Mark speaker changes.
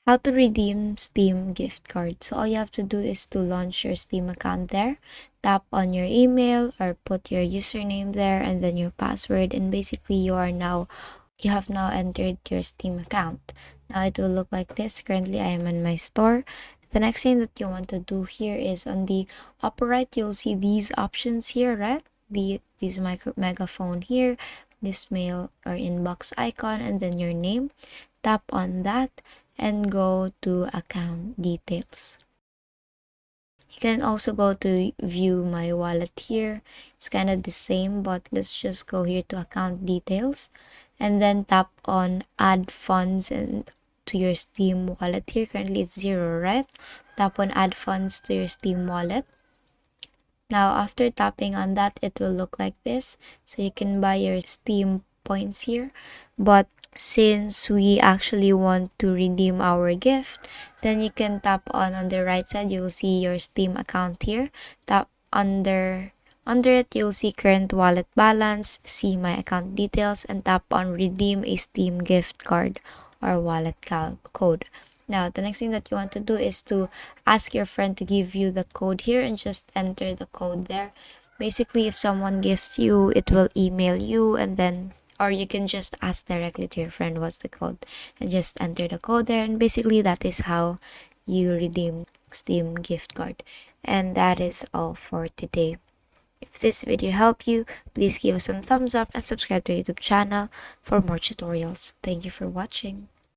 Speaker 1: How to redeem Steam gift card. So all you have to do is to launch your Steam account there, tap on your email or put your username there and then your password, and basically you have now entered your Steam account. Now it will look like this. Currently I am in my store. The next thing that you want to do here is on the upper right, you'll see these options here, right? This megaphone here, this mail or inbox icon, and then your name. Tap on that and go to account details. You can also go to view my wallet here. It's kind of the same, but let's just go here to account details and then tap on add funds and to your Steam wallet here. Currently it's 0, right? Tap on add funds to your Steam wallet. Now after tapping on that, it will look like this. So you can buy your Steam points here, but since we actually want to redeem our gift, then you can tap on the right side. You will see your Steam account here. Tap under it, you'll see current wallet balance, see my account details, and tap on redeem a Steam gift card or wallet code. Now the next thing that you want to do is to ask your friend to give you the code here and just enter the code there. Basically, if someone gives you, it will email you, and then or you can just ask directly to your friend what's the code and just enter the code there, and basically that is how you redeem Steam gift card. And that is all for today. If this video helped you, please give us some thumbs up and subscribe to our YouTube channel for more tutorials. Thank you for watching.